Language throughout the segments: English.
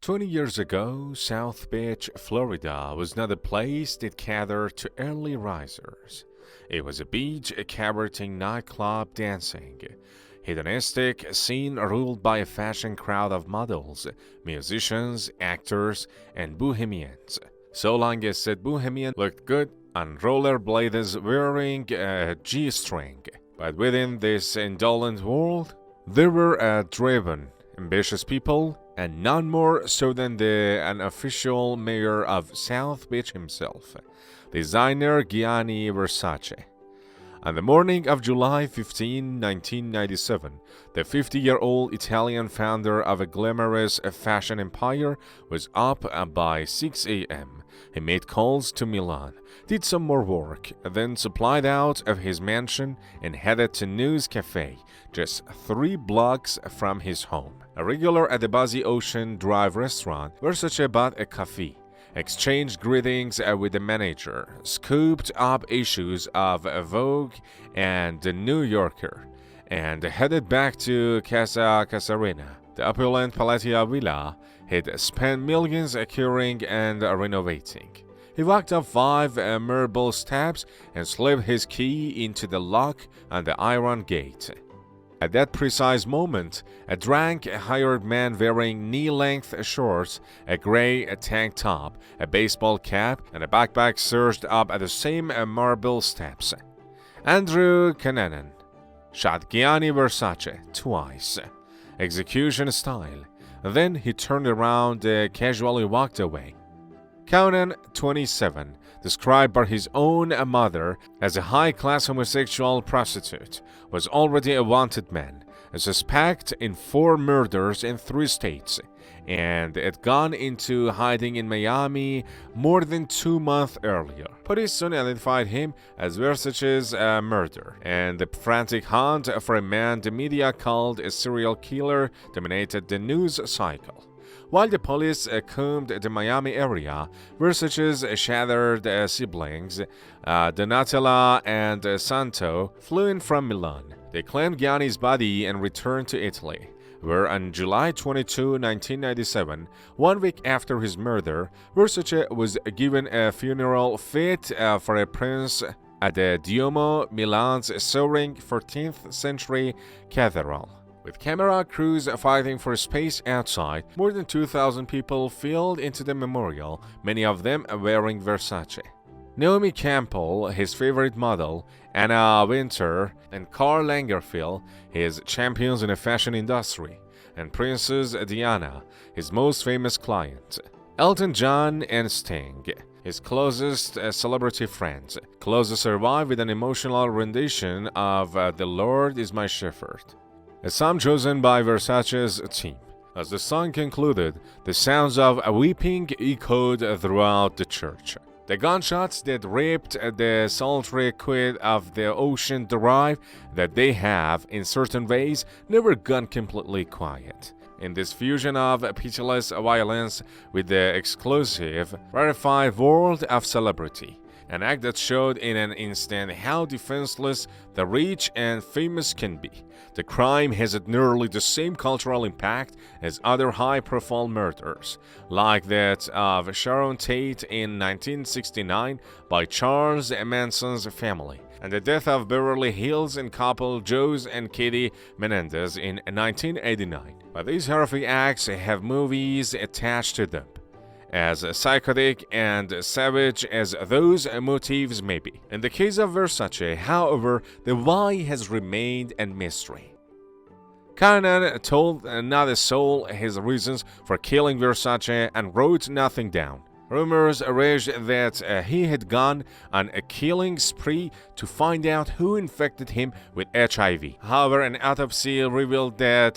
20 years ago, South Beach, Florida was not a place that catered to early risers. It was a beach, a cabareting nightclub dancing, hedonistic scene ruled by a fashion crowd of models, musicians, actors, and bohemians. So long as said bohemian looked good on rollerblades wearing a G-string. But within this indolent world, there were driven, ambitious people, and none more so than the unofficial mayor of South Beach himself, designer Gianni Versace. On the morning of July 15, 1997, the 50-year-old Italian founder of a glamorous fashion empire was up by 6 a.m. He made calls to Milan, did some more work, then supplied out of his mansion and headed to News Cafe, just 3 blocks from his home. A regular at the buzzy Ocean Drive restaurant, Versace bought a coffee, exchanged greetings with the manager, scooped up issues of Vogue and The New Yorker, and headed back to Casa Casarina, the opulent Palatia villa he'd spent millions curing and renovating. He walked up 5 marble steps and slipped his key into the lock on the iron gate. At that precise moment, a hired man wearing knee-length shorts, a gray tank top, a baseball cap, and a backpack surged up at the same marble steps. Andrew Cunanan shot Gianni Versace twice, execution style. Then he turned around and casually walked away. Cunanan, 27, described by his own mother as a high-class homosexual prostitute, was already a wanted man, a suspect in 4 murders in 3 states, and had gone into hiding in Miami more than 2 months earlier. Police soon identified him as Versace's murderer, and the frantic hunt for a man the media called a serial killer dominated the news cycle. While the police combed the Miami area, Versace's shattered siblings, Donatella and Santo, flew in from Milan. They claimed Gianni's body and returned to Italy, where on July 22, 1997, 1 week after his murder, Versace was given a funeral fit for a prince at the Duomo, Milan's soaring 14th century cathedral. With camera crews fighting for space outside, more than 2,000 people filed into the memorial, many of them wearing Versace. Naomi Campbell, his favorite model, Anna Wintour, and Karl Lagerfeld, his champions in the fashion industry, and Princess Diana, his most famous client. Elton John and Sting, his closest celebrity friends, closely survived with an emotional rendition of The Lord is My Shepherd, a song chosen by Versace's team. As the song concluded, the sounds of weeping echoed throughout the church. The gunshots that ripped the sultry quiet of the Ocean Drive that they have, in certain ways, never gone completely quiet. In this fusion of pitiless violence with the exclusive, rarefied world of celebrity, an act that showed in an instant how defenseless the rich and famous can be. The crime has had nearly the same cultural impact as other high-profile murders, like that of Sharon Tate in 1969 by Charles Manson's family, and the death of Beverly Hills and couple Jose and Katie Menendez in 1989. But these horrific acts have movies attached to them, as psychotic and savage as those motives may be. In the case of Versace, however, the why has remained a mystery. Cunanan told not a soul his reasons for killing Versace and wrote nothing down. Rumors raged that he had gone on a killing spree to find out who infected him with HIV. However, an autopsy revealed that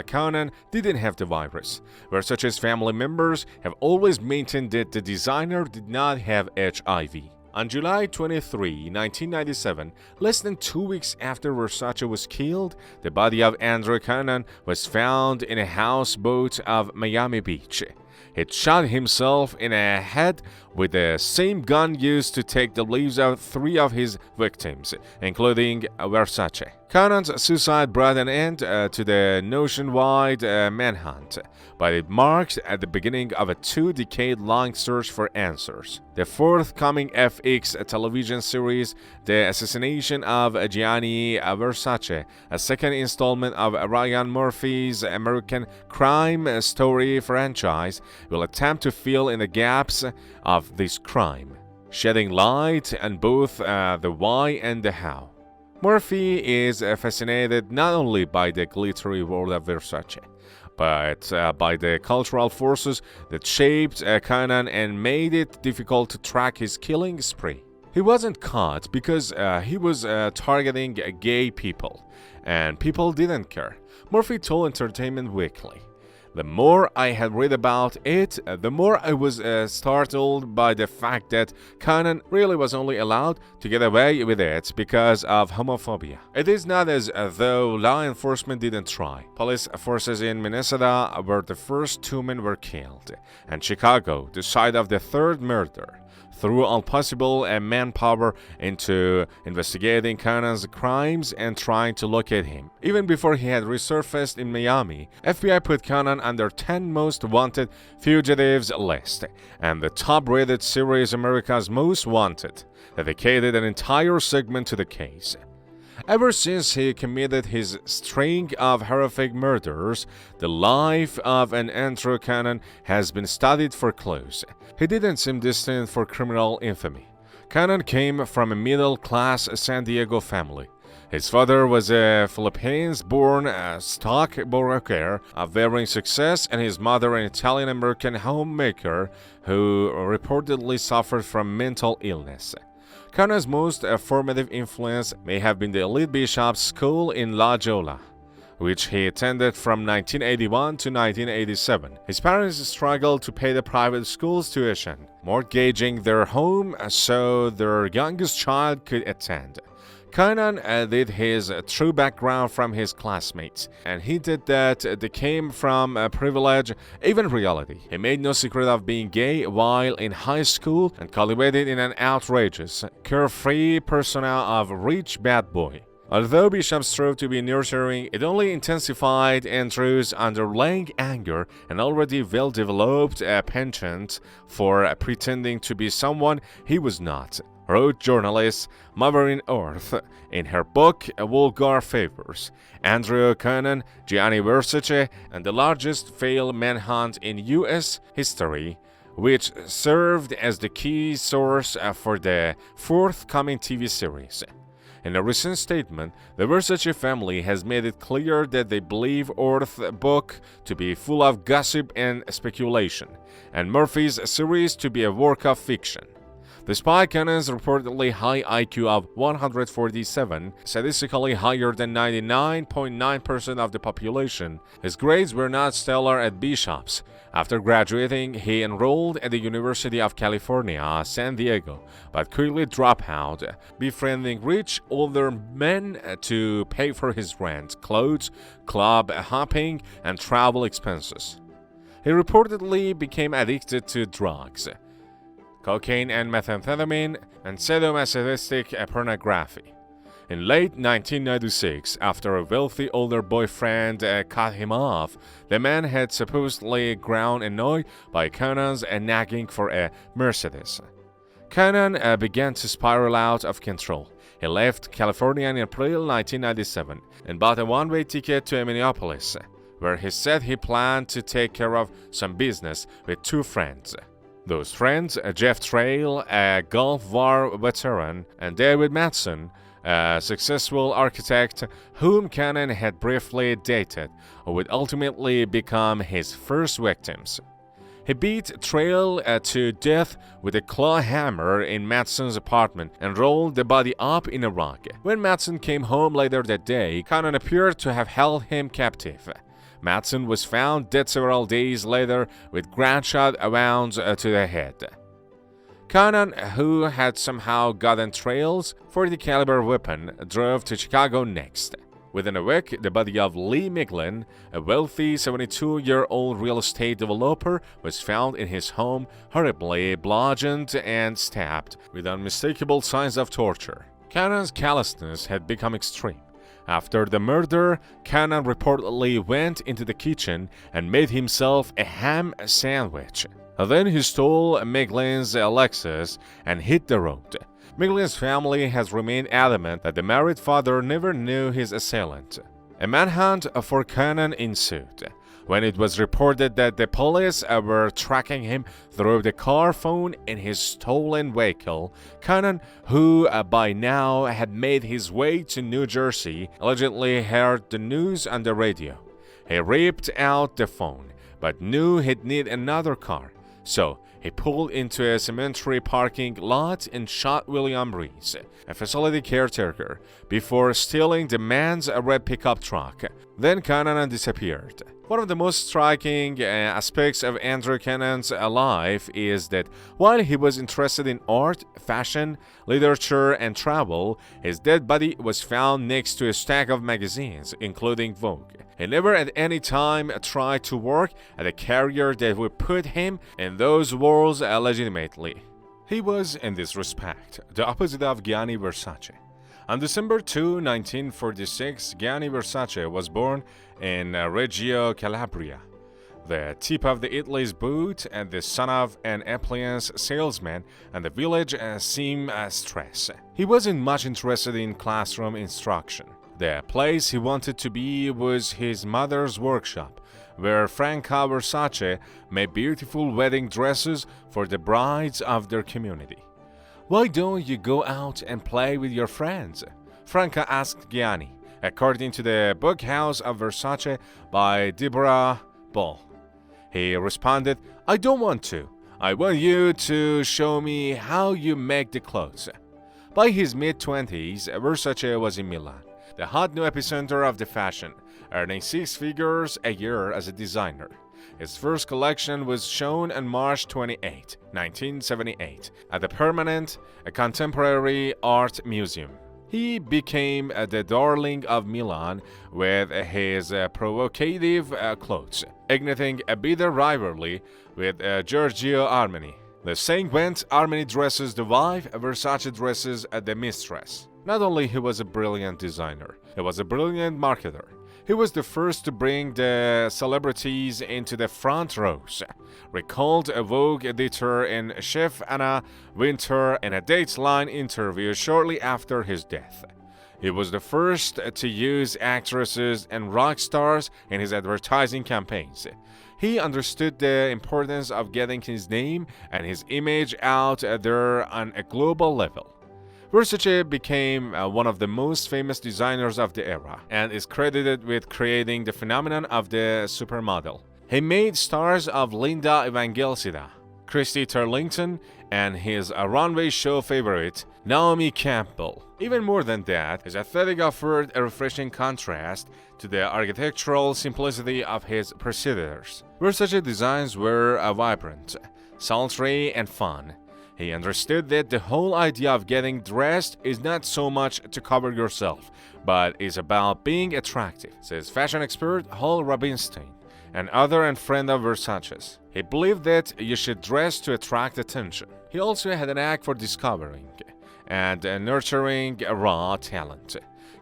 Cunanan didn't have the virus. Versace's family members have always maintained that the designer did not have HIV. On July 23, 1997, less than 2 weeks after Versace was killed, the body of Andrew Cunanan was found in a houseboat of Miami Beach. He shot himself in the head with the same gun used to take the lives of 3 of his victims, including Versace. Conan's suicide brought an end to the nationwide manhunt, but it marked at the beginning of a 2-decade-long search for answers. The forthcoming FX television series, The Assassination of Gianni Versace, a second installment of Ryan Murphy's American crime story franchise, will attempt to fill in the gaps of this crime, shedding light on both the why and the how. Murphy is fascinated not only by the glittery world of Versace, but by the cultural forces that shaped Conan and made it difficult to track his killing spree. He wasn't caught because he was targeting gay people, and people didn't care, Murphy told Entertainment Weekly. The more I had read about it, the more I was startled by the fact that Conan really was only allowed to get away with it because of homophobia. It is not as though law enforcement didn't try. Police forces in Minnesota, where the first 2 men were killed, and Chicago, the site of the 3rd murder, threw all possible manpower into investigating Conan's crimes and trying to locate him. Even before he had resurfaced in Miami, FBI put Conan on their 10 most wanted fugitives list, and the top-rated series America's Most Wanted dedicated an entire segment to the case. Ever since he committed his string of horrific murders, the life of an Andrew Conan has been studied for clues. He didn't seem destined for criminal infamy. Conan came from a middle-class San Diego family. His father was a Philippines-born stockbroker of varying success, and his mother an Italian-American homemaker who reportedly suffered from mental illness. Conan's most formative influence may have been the elite bishop's school in La Jolla, which he attended from 1981 to 1987. His parents struggled to pay the private school's tuition, mortgaging their home so their youngest child could attend. Conan did his true background from his classmates, and hinted that they came from privilege, even reality. He made no secret of being gay while in high school and cultivated in an outrageous, carefree persona of rich bad boy. Although Bishop strove to be nurturing, it only intensified Andrew's underlying anger and already well-developed penchant for pretending to be someone he was not, wrote journalist Maureen Orth in her book Vulgar Favors. Andrew Conan, Gianni Versace, and the largest failed manhunt in U.S. history, which served as the key source for the forthcoming TV series. In a recent statement, the Versace family has made it clear that they believe Orth's book to be full of gossip and speculation, and Murphy's series to be a work of fiction. Despite Conan's reportedly high IQ of 147, statistically higher than 99.9% of the population, his grades were not stellar at Bishop's. After graduating, he enrolled at the University of California, San Diego, but quickly dropped out, befriending rich older men to pay for his rent, clothes, club hopping, and travel expenses. He reportedly became addicted to drugs, cocaine and methamphetamine, and sadomasochistic pornography. In late 1996, after a wealthy older boyfriend cut him off, the man had supposedly grown annoyed by Conan's nagging for a Mercedes. Conan began to spiral out of control. He left California in April 1997 and bought a one-way ticket to Minneapolis, where he said he planned to take care of some business with 2 friends. Those friends, Jeff Trail, a Gulf War veteran, and David Matson, a successful architect whom Conan had briefly dated, would ultimately become his first victims. He beat Trail to death with a claw hammer in Matson's apartment and rolled the body up in a rug. When Matson came home later that day, Conan appeared to have held him captive. Matson was found dead several days later with gunshot wounds to the head. Conan, who had somehow gotten Trail's .40 caliber weapon, drove to Chicago next. Within a week, the body of Lee Miglin, a wealthy 72-year-old real estate developer, was found in his home, horribly bludgeoned and stabbed, with unmistakable signs of torture. Cannon's callousness had become extreme. After the murder, Cannon reportedly went into the kitchen and made himself a ham sandwich. Then he stole Miglin's Lexus and hit the road. Miglin's family has remained adamant that the married father never knew his assailant. A manhunt for Cannon ensued. When it was reported that the police were tracking him through the car phone in his stolen vehicle, Cannon, who by now had made his way to New Jersey, allegedly heard the news on the radio. He ripped out the phone, but knew he'd need another car. So he pulled into a cemetery parking lot and shot William Reese, a facility caretaker, before stealing the man's red pickup truck. Then Cannon disappeared. One of the most striking aspects of Andrew Cannon's life is that while he was interested in art, fashion, literature, and travel, his dead body was found next to a stack of magazines, including Vogue. He never at any time tried to work at a career that would put him in those worlds legitimately. He was, in this respect, the opposite of Gianni Versace. On December 2, 1946, Gianni Versace was born in Reggio Calabria, the tip of the Italy's boot and the son of an appliance salesman and the village seamstress. He wasn't much interested in classroom instruction. The place he wanted to be was his mother's workshop, where Franca Versace made beautiful wedding dresses for the brides of their community. "Why don't you go out and play with your friends?" Franca asked Gianni, according to the book House of Versace by Deborah Ball. He responded, "I don't want to. I want you to show me how you make the clothes." By his mid-20s, Versace was in Milan, the hot new epicenter of the fashion, earning six figures a year as a designer. His first collection was shown on March 28, 1978, at the Permanent Contemporary Art Museum. He became the darling of Milan with his provocative clothes, igniting a bitter rivalry with Giorgio Armani. The saying went, Armani dresses the wife, Versace dresses the mistress. Not only he was a brilliant designer, he was a brilliant marketer. He was the first to bring the celebrities into the front rows, recalled a Vogue editor and chef Anna Wintour in a Dateline interview shortly after his death. He was the first to use actresses and rock stars in his advertising campaigns. He understood the importance of getting his name and his image out there on a global level. Versace became one of the most famous designers of the era and is credited with creating the phenomenon of the supermodel. He made stars of Linda Evangelista, Christy Turlington, and his runway show favorite, Naomi Campbell. Even more than that, his aesthetic offered a refreshing contrast to the architectural simplicity of his predecessors. Versace designs were vibrant, sultry, and fun. He understood that the whole idea of getting dressed is not so much to cover yourself, but is about being attractive, says fashion expert Hal Rubinstein, an author and friend of Versace's. He believed that you should dress to attract attention. He also had an knack for discovering and nurturing raw talent.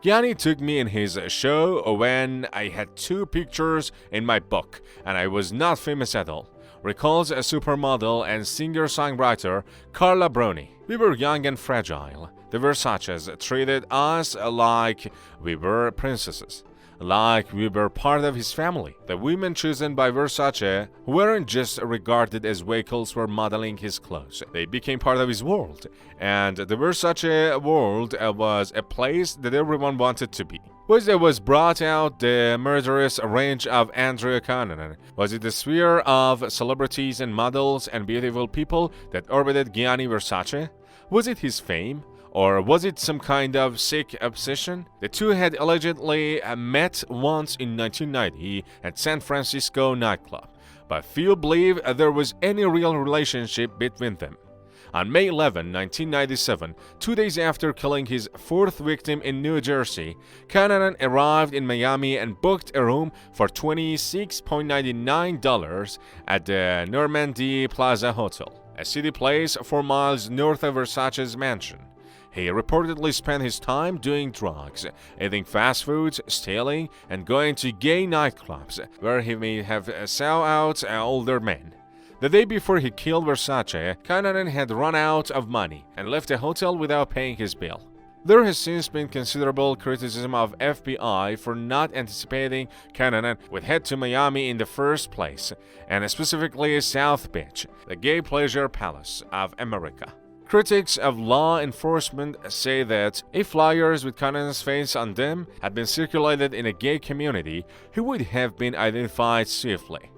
Gianni took me in his show when I had 2 pictures in my book, and I was not famous at all, recalls a supermodel and singer-songwriter Carla Bruni. "We were young and fragile. The Versaces treated us like we were princesses, like we were part of his family. The women chosen by Versace weren't just regarded as vehicles for modeling his clothes. They became part of his world, and the Versace world was a place that everyone wanted to be." Was there was brought out the murderous range of Andrew Cannon? Was it the sphere of celebrities and models and beautiful people that orbited Gianni Versace? Was it his fame? Or was it some kind of sick obsession? The two had allegedly met once in 1990 at San Francisco nightclub, but few believe there was any real relationship between them. On May 11, 1997, 2 days after killing his fourth victim in New Jersey, Cunanan arrived in Miami and booked a room for $26.99 at the Normandy Plaza Hotel, a city place 4 miles north of Versace's mansion. He reportedly spent his time doing drugs, eating fast foods, stealing, and going to gay nightclubs, where he may have sought out older men. The day before he killed Versace, Cunanan had run out of money and left the hotel without paying his bill. There has since been considerable criticism of FBI for not anticipating Cunanan would head to Miami in the first place, and specifically South Beach, the gay pleasure palace of America. Critics of law enforcement say that if flyers with Cunanan's face on them had been circulated in a gay community, he would have been identified swiftly.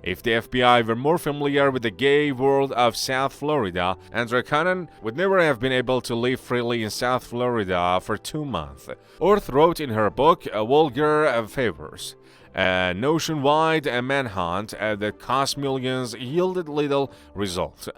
If the FBI were more familiar with the gay world of South Florida, Andre Cunanan would never have been able to live freely in South Florida for 2 months. Orth wrote in her book Vulgar Favors, a nationwide manhunt that cost millions yielded little result.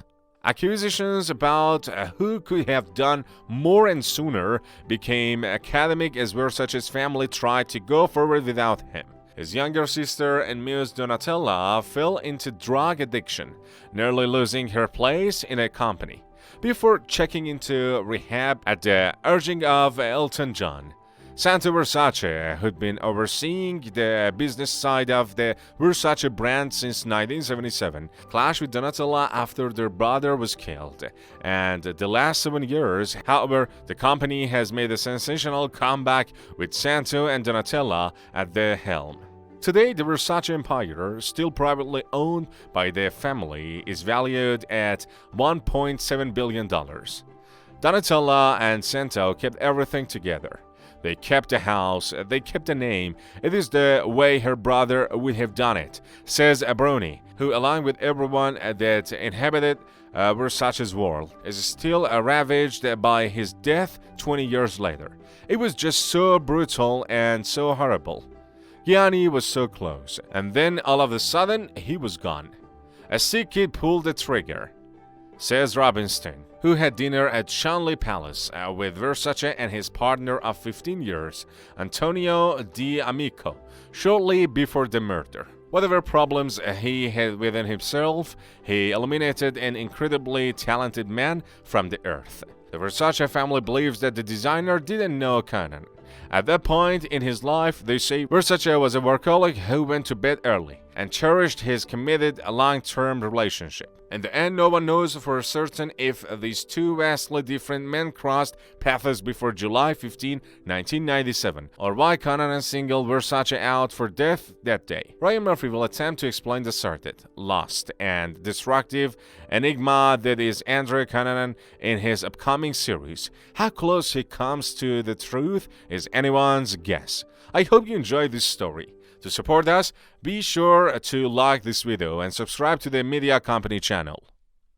Accusations about who could have done more and sooner became academic as Versace's family tried to go forward without him. His younger sister and muse Donatella fell into drug addiction, nearly losing her place in a company, before checking into rehab at the urging of Elton John. Santo Versace, who'd been overseeing the business side of the Versace brand since 1977, clashed with Donatella after their brother was killed. And the last 7 years, however, the company has made a sensational comeback with Santo and Donatella at the helm. Today, the Versace empire, still privately owned by the family, is valued at $1.7 billion. Donatella and Santo kept everything together. They kept the house, they kept the name. It is the way her brother would have done it, says Bruni, who, along with everyone that inhabited Versace's world, is still ravaged by his death 20 years later. It was just so brutal and so horrible. Gianni was so close, and then all of a sudden, he was gone. A sick kid pulled the trigger, says Robinstein, who had dinner at Shanley Palace with Versace and his partner of 15 years, Antonio D'Amico, shortly before the murder. Whatever problems he had within himself, he eliminated an incredibly talented man from the earth. The Versace family believes that the designer didn't know Cunanan. At that point in his life, they say Versace was a workaholic who went to bed early and cherished his committed long-term relationship. In the end, no one knows for certain if these two vastly different men crossed paths before July 15, 1997, or why Cunanan singled Versace out for death that day. Ryan Murphy will attempt to explain the sordid, lost, and destructive enigma that is Andre Cunanan in his upcoming series. How close he comes to the truth is anyone's guess. I hope you enjoyed this story. To support us, be sure to like this video and subscribe to the Media Company channel.